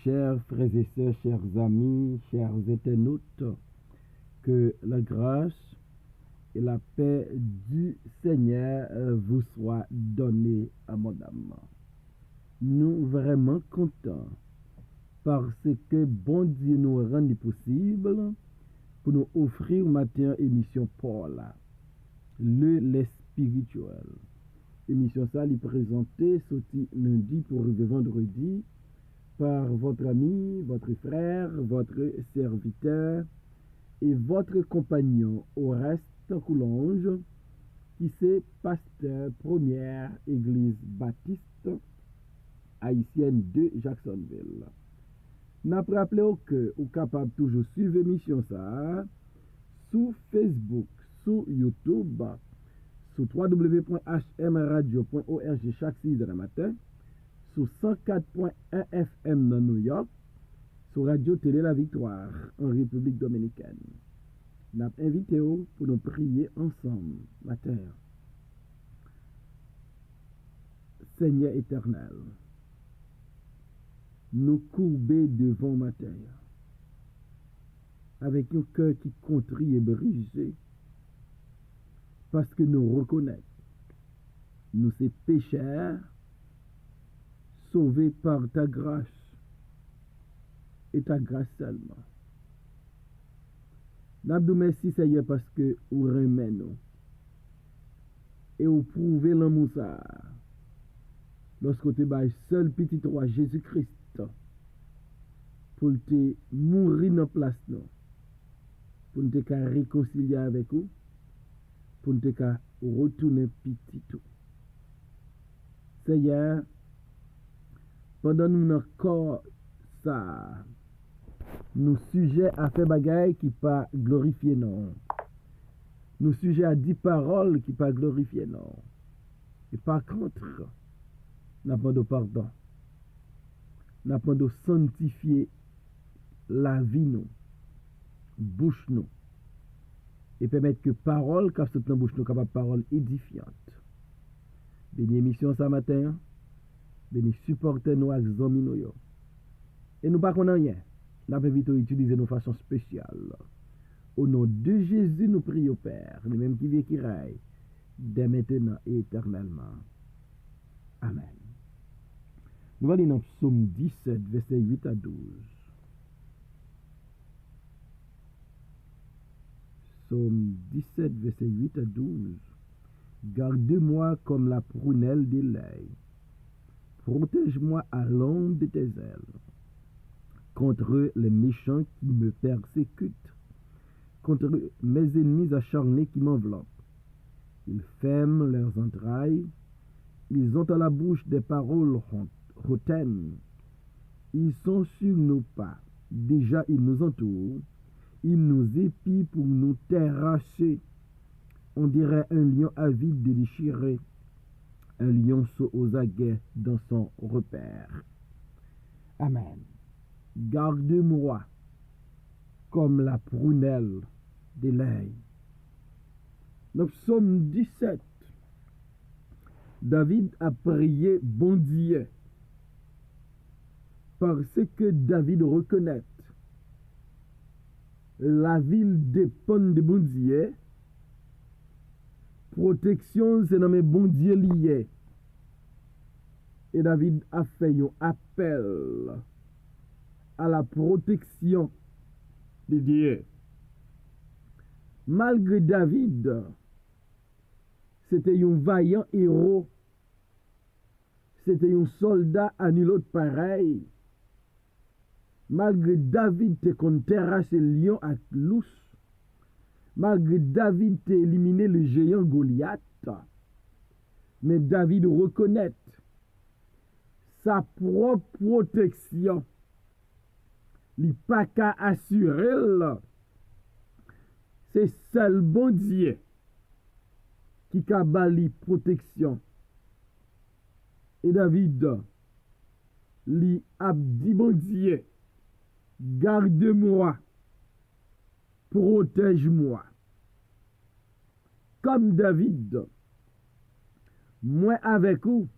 chers frères et sœurs, chers amis, chers internautes, que la grâce et la paix du Seigneur vous soient données abondamment. Nous vraiment contents parce que bon Dieu nous rend possible pour nous offrir matin émission Paul, les spirituel. Émission ça est présentée sorti lundi pour arriver vendredi par votre ami, votre frère, votre serviteur et votre compagnon Oreste Coulange, qui c'est pasteur première église baptiste haïtienne de Jacksonville. N'a rappelé que vous capable toujours suivre l'émission ça sur Facebook, sur YouTube, sur www.hmradio.org chaque 6 h du matin, sur 104.1 FM dans New York, sur Radio Télé La Victoire en République Dominicaine. Nous avons invité pour nous prier ensemble, matin. Seigneur éternel, nous courber devant ma terre, avec un cœur qui contrit et brisé, parce que nous reconnaissons, nous sommes pécheurs, sauvés par ta grâce, et ta grâce seulement. Nous merci Seigneur parce que vous remet nous, et vous prouvez l'amour ça, lorsque tu bailles seul petit roi Jésus-Christ, pour te mourir dans place nous, pour te réconcilier avec vous, pour te retourner petit tout. Seigneur, pendant nous encore ça, nous sujets à faire bagaille qui pas glorifier non. Nous sujets à dire paroles qui pas glorifier non. Et par contre, n'a pas de pardon. N'a pas de sanctifier la vie nous, bouche nous, et permettre que parole qu'a cette dans bouche nous capable parole édifiante. Béni émission ce matin, béni supporter nous avec amis nous yo. Et nous pas connait rien. N'a pas invité à utiliser nos façons spéciales. Au nom de Jésus nous prions Père, le même qui vient qui règne dès maintenant et éternellement. Amen. Nous allons dans Psaume 17 verset 8 à 12. Psaume 17, verset 8 à 12. Garde-moi comme la prunelle de l'œil. Protège-moi à l'ombre de tes ailes. Contre les méchants qui me persécutent. Contre mes ennemis acharnés qui m'enveloppent. Ils ferment leurs entrailles. Ils ont à la bouche des paroles hautaines. Ils sont sur nos pas. Déjà, ils nous entourent. Il nous épie pour nous terrasser. On dirait un lion avide de déchirer, un lionceau aux aguets dans son repère. Amen. Garde-moi comme la prunelle de l'œil. Le psaume 17. David a prié bon Dieu parce que David reconnaît la ville dépend de bon Dieu. Protection, c'est dans mes bon Dieu lié. Et David a fait un appel à la protection de Dieu. Malgré David, c'était un vaillant héros. C'était un soldat à nul autre pareil. Malgré David te kon terrasse lion à lousse, malgré David te éliminé le géant Goliath, mais David reconnaît sa propre protection. Il pas qu'à assurer, c'est seul bon Dieu qui a bali protection. Et David, li a dit bon Dieu, garde-moi, protège-moi. Comme David, moi avec vous,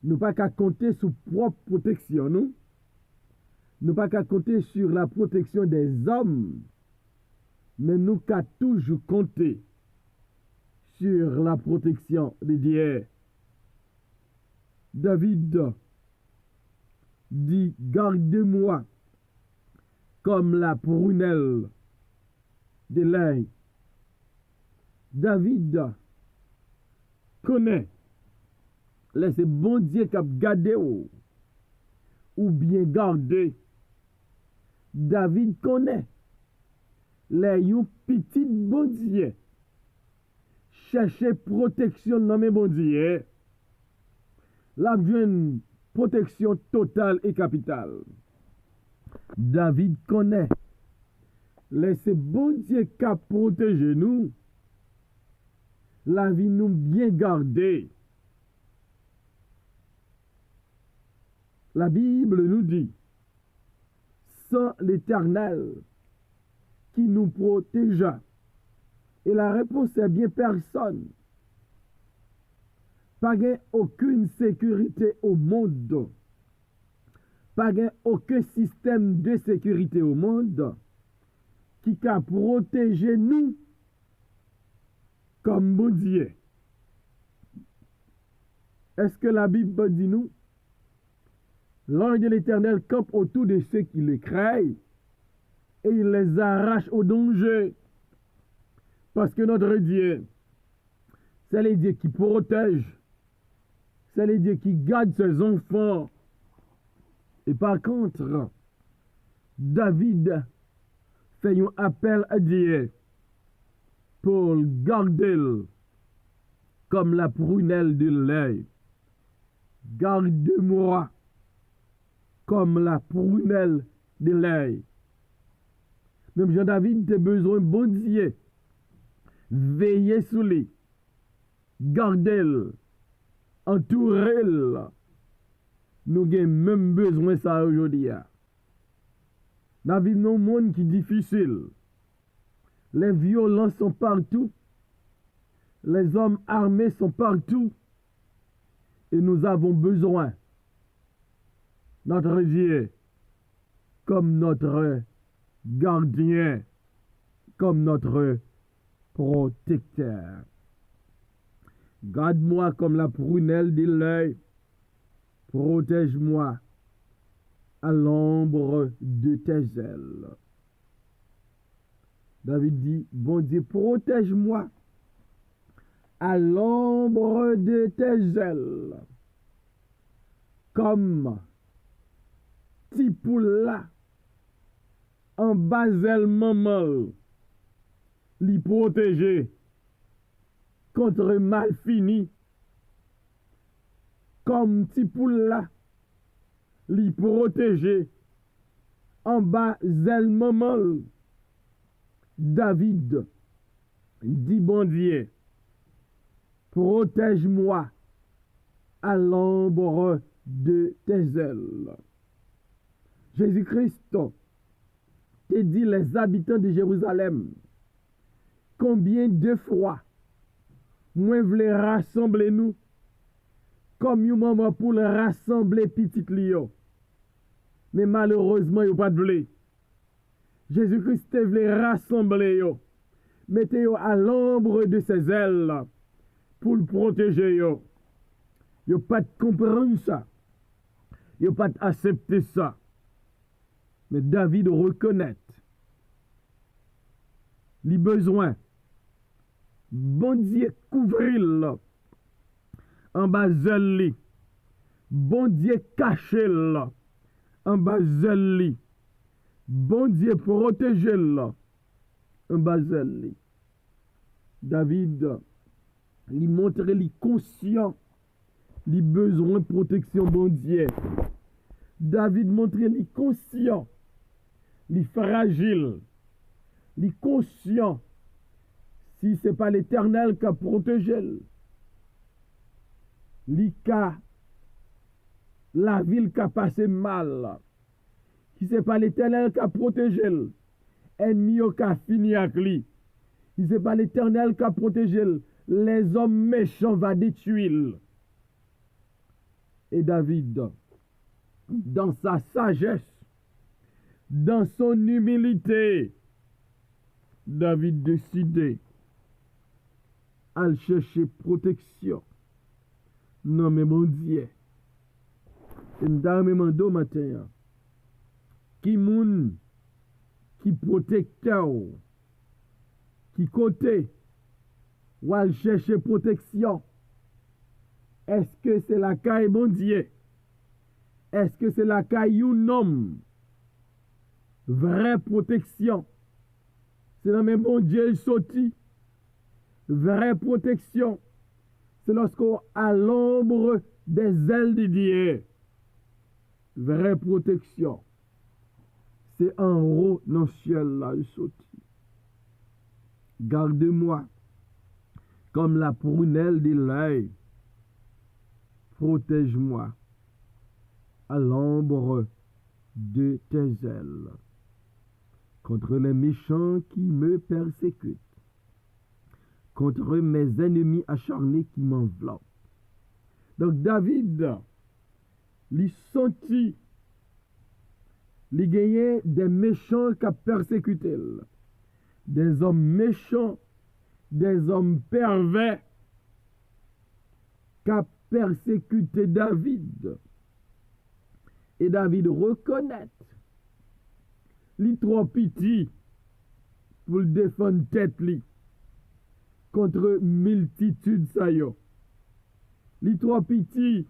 nous pas qu'à compter sur propre protection, nous, nous pas qu'à compter sur la protection des hommes, mais nous qu'à toujours compter sur la protection de Dieu. David dit, garde-moi comme la prunelle de l'œil. David connaît les bon Dieu qui a gardé ou bien gardé. David connaît les petits bon Dieu chercher protection dans mes bon Dieu. La une protection totale et capitale. David connaît les bon Dieu qui a protégé nous. La vie nous bien gardée. La Bible nous dit, sans l'Éternel qui nous protégea. Et la réponse est bien personne. Pas aucune sécurité au monde. Pas aucun système de sécurité au monde qui a protégé nous comme bon Dieu. Est-ce que la Bible dit nous? L'ange de l'Éternel campe autour de ceux qui le craignent et il les arrache au danger. Parce que notre Dieu, c'est le Dieu qui protège, c'est le Dieu qui garde ses enfants. Et par contre, David fait un appel à Dieu pour le garder comme la prunelle de l'œil. Garde-moi comme la prunelle de l'œil. Même Jean-David a besoin de bon Dieu. Veillez sur lui. Gardez-le. Entourez-le. Nous avons même besoin de ça aujourd'hui. Nous vivons dans un monde qui est difficile. Les violences sont partout. Les hommes armés sont partout. Et nous avons besoin notre Dieu comme notre gardien, comme notre protecteur. Garde-moi comme la prunelle de l'œil. Protège-moi à l'ombre de tes ailes. David dit, bon Dieu, protège-moi à l'ombre de tes ailes. Comme petit poula en bas aile maman, li protéger contre mal fini. Comme petit poula li protéger en bas aile maman. David dit, bon Dieu, protège-moi à l'ombre de tes ailes. Jésus-Christ te dit les habitants de Jérusalem, combien de fois moi voulais rassembler nous comme un moment pour le rassembler petit Lio. Mais malheureusement, il pas de voulu. Jésus-Christ voulait rassembler yo. Mettez yo à l'ombre de ses ailes pour le protéger yo. Yo pas de comprendre ça. Yo pas accepter ça. Mais David reconnaît les besoins. Bon Dieu couvrir en bas zèle. Bon Dieu cacher en bas zèle. Bon Dieu protéger en bas zèle. David lui montre les conscient les besoins de protection bon Dieu. David montre les conscient les fragiles, les conscients, si ce n'est pas l'Éternel qui a protégé, les cas, la ville qui a passé mal, si ce n'est pas l'Éternel qui a protégé, ennemi qui a fini avec lui, si ce n'est pas l'Éternel qui a protégé, les hommes méchants vont détruire. Et David, dans sa sagesse, Dans son humilité, David décidé à chercher protection. Non, mais mon Dieu, me mando matin, qui moun, qui protecteur, qui côté, ou à chercher protection. Est-ce que c'est la caille mon Dieu? Est-ce que c'est la caille un homme? Vraie protection. C'est dans même bon Dieu sorti. Vraie protection. C'est lorsqu'on à l'ombre des ailes de Dieu. Vraie protection. C'est en haut dans le ciel là, il sorti. Garde-moi comme la prunelle de l'œil. Protège-moi à l'ombre de tes ailes contre les méchants qui me persécutent, contre mes ennemis acharnés qui m'enveloppent. Donc David, il sentit, il gagnait des méchants qui persécuté, des hommes méchants, des hommes pervers qui persécuté David. Et David reconnaît li trop petit pour le défendre tête li contre multitude sa yo. Li trop petit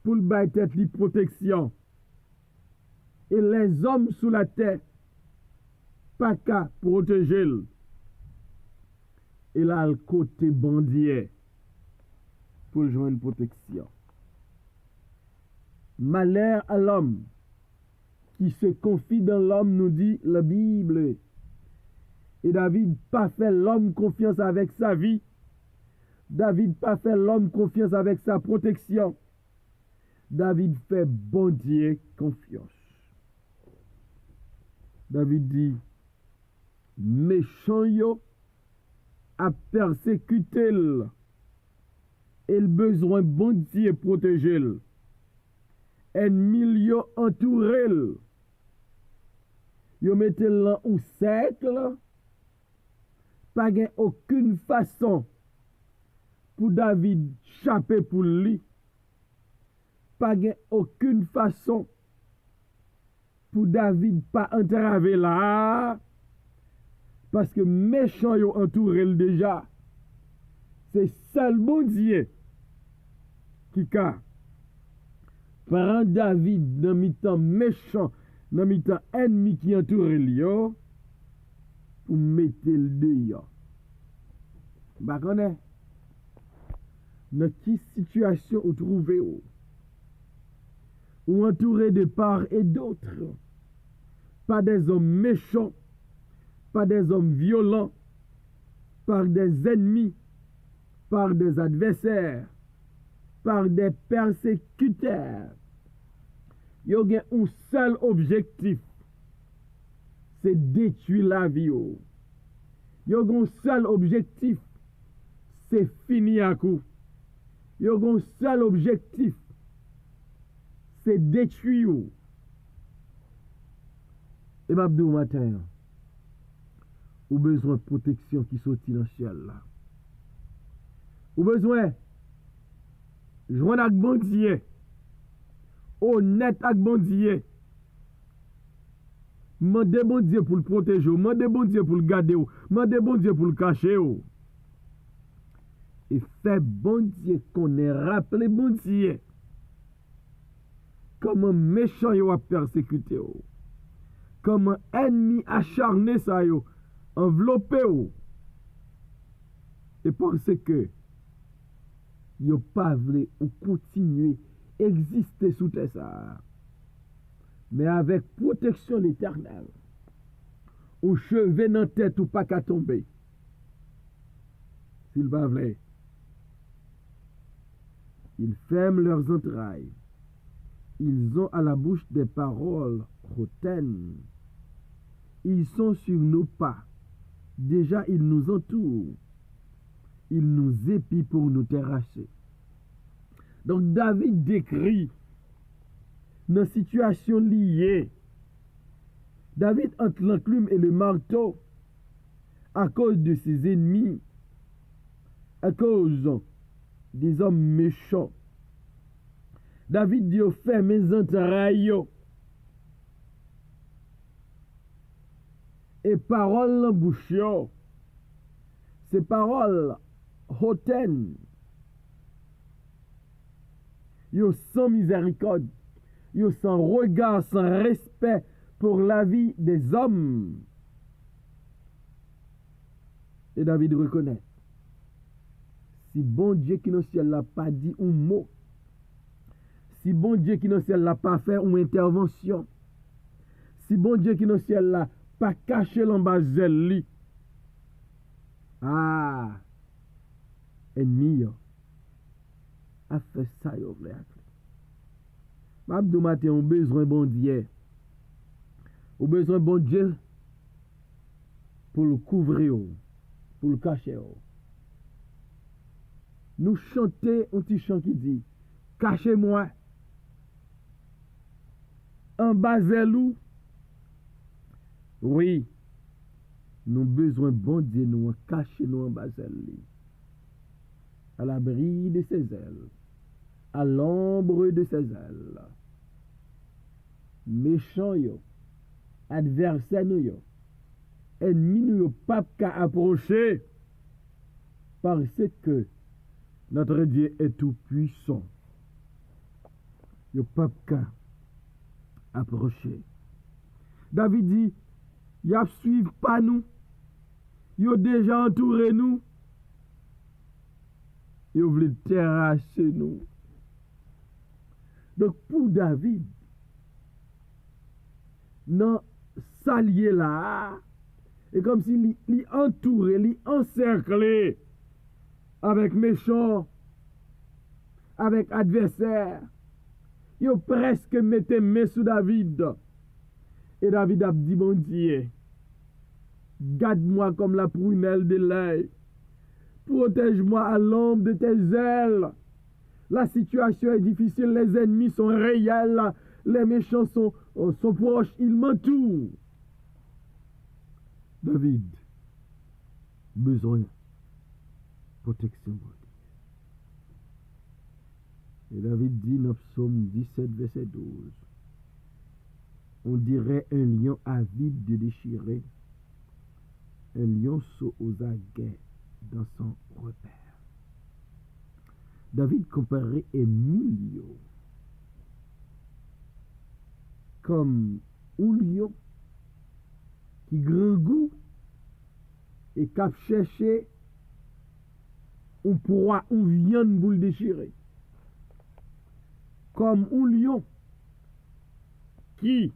pour le bailler tête li protection. Et les hommes sous la terre pas qu'à protéger. Et là le côté bandier pour joindre protection. Malheur à l'homme qui se confie dans l'homme, nous dit la Bible. Et David pas fait l'homme confiance avec sa vie. David pas fait l'homme confiance avec sa protection. David fait bon Dieu confiance. David dit, méchant yo a persécuté l. Et le besoin bon Dieu protéger l. Ennemi yo entouré l. Yo mette là au cercle, pas gen aucune façon pour David chapper pour lui, pas gen aucune façon pour David pas entraver là, parce que méchant yo entouré l déjà. C'est seul bon Dieu qui a prend David dans mi-temps méchant, dans mi-temps ennemi qui entoure lui, pour mettre le dehors. Bah, connaît, dans quelle situation vous trouvez ou entouré de part et d'autre, pas des hommes méchants, pas des hommes violents, par des ennemis, par des adversaires, par des persécuteurs. Il y a un seul objectif, c'est détruire la vie. Il y a un seul objectif, c'est finir à coup. Il y a un seul objectif, c'est détruire. Et m'a dit au matin, ou besoin de protection qui sortit dans le ciel là. Ou besoin joindre avec bon Dieu, honnête avec bon Dieu. Mandez bon Dieu pour le protéger, mandez bon Dieu pour le garder, mandez bon Dieu pour le cacher. Et fait bon Dieu qu'on ait rappelé bon Dieu. Comment méchant yo a persécuté, comment ennemi acharné ça yo, enveloppé. Et parce que yo pas voulu ou continuer exister sous terre ça. Mais avec protection de l'Éternel, ou cheveux dans tête ou pas qu'à tomber. S'il va voulu, ils ferment leurs entrailles. Ils ont à la bouche des paroles hautaines. Ils sont sur nos pas. Déjà, ils nous entourent. Ils nous épient pour nous terrasser. Donc, David décrit dans situation liée David entre l'enclume et le marteau à cause de ses ennemis, à cause des hommes méchants. David dit au fait mes entrailles et paroles en bouche. Ces paroles hautaines, yo sans miséricorde, yo sans regard, sans respect pour la vie des hommes. Et David reconnaît, si bon Dieu qui dans le ciel n'a pas dit un mot, si bon Dieu qui dans le ciel n'a pas fait une intervention, si bon Dieu qui dans le ciel n'a pas caché l'embazelle, ennemi a fait ça, yo vle akle. Mabdou matin, on besoin bon Dieu. On besoin bon Dieu pour le couvrir, pour le cacher. Nous chanter un petit chant qui dit, cachez-moi, en bazelou. Oui, nous besoin bon Dieu, nous cacher nous en bazelou. À l'abri de ses ailes, à l'ombre de ses ailes. Méchant yo, adversaire nous yo, ennemi nous yo pas qu'à approcher parce que notre Dieu est tout puissant. Yo pas qu'à approcher. David dit, y a suivre pas nous, yo déjà entouré nous. Ils voulaient terrasser nous. Donc pour David, non, salier là, et comme s'il l'y entouré, l'y encerclé avec méchants, avec adversaires. Ils presque mettaient main sous David. Et David a dit, mon Dieu, garde-moi comme la prunelle de l'œil. Protège-moi à l'ombre de tes ailes. La situation est difficile, les ennemis sont réels, les méchants sont proches, ils m'entourent. David, besoin de protection. Et David dit dans Psaume 17, verset 12, on dirait un lion avide de déchirer, un lionceau aux aguets dans son repère. David comparait Emilio comme un lion qui grand goût et qui a cherché un proie, un viande pour le déchirer. Comme un lion qui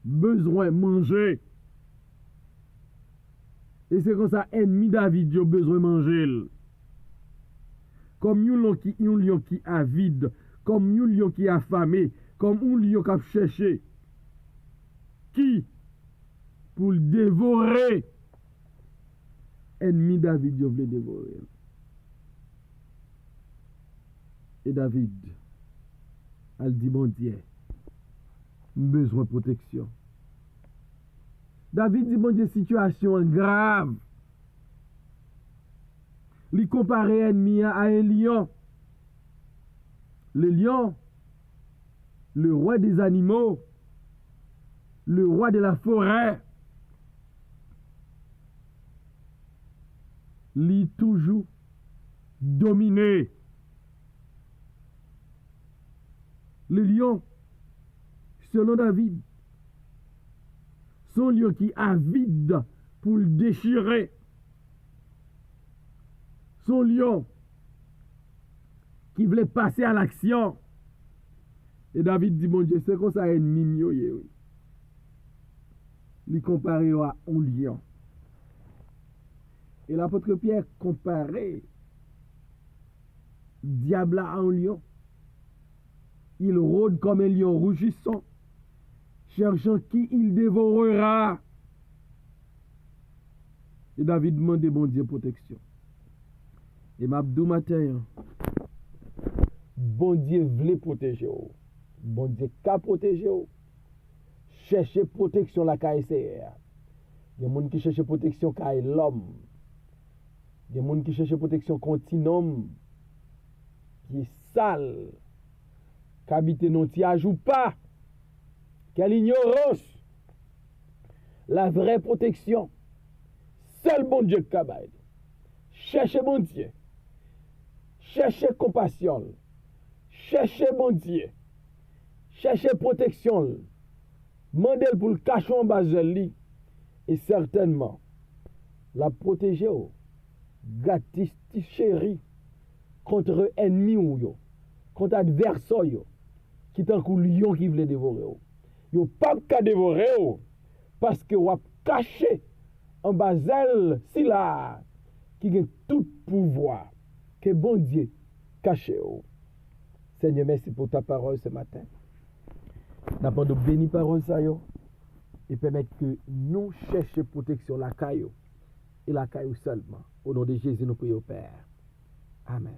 besoin manger. Et c'est comme ça, ennemi David, a besoin de manger. Comme un lion qui avide, comme un lion qui affamé, comme un lion qui a cherché. Qui pour le dévorer. Ennemi David, il voulait dévorer. Et David, elle dit, bon Dieu, besoin de protection. David dit, bon Dieu, situation grave. Il compare ennemi à un lion. Le lion, le roi des animaux, le roi de la forêt, il toujours dominé. Le lion, selon David, son lion qui avide pour le déchirer. Son lion qui voulait passer à l'action. Et David dit, mon Dieu, c'est comme ça ennemi mieux. Il comparé à un lion. Et l'apôtre Pierre comparait diable à un lion. Il rôde comme un lion rougissant, cherchant qui il dévorera. Et David demande bon Dieu protection. Et m'abdou matin, bon Dieu voulait protéger. Bon Dieu qu'a protégé. chercher protection la KSR. Il y a des gens qui cherchent protection contre l'homme. Il y a des gens qui cherchent protection contre l'homme qui est sale, qui habite non t'y ajoute pas. Quelle ignorance. La vraie protection. Seul bon Dieu qui a. Cherchez bon Dieu. Cherchez compassion. Cherchez bon Dieu. Cherchez protection. Mandez pour le cacher en bas de lui. Et certainement, la protéger, gâtis, chéri, contre ennemi ou yo, contre adversaire yo, qui tant que lion qui veut dévorer. Yo pas qu'à dévorer parce que vous caché en bas elle si là qui a tout pouvoir que bon Dieu caché. Seigneur, merci pour ta parole ce matin. N'a pas de béni parole ça yo et permettre que nous cherchions protection la caillou et la caillou seulement. Au nom de Jésus nous prions Père. Amen.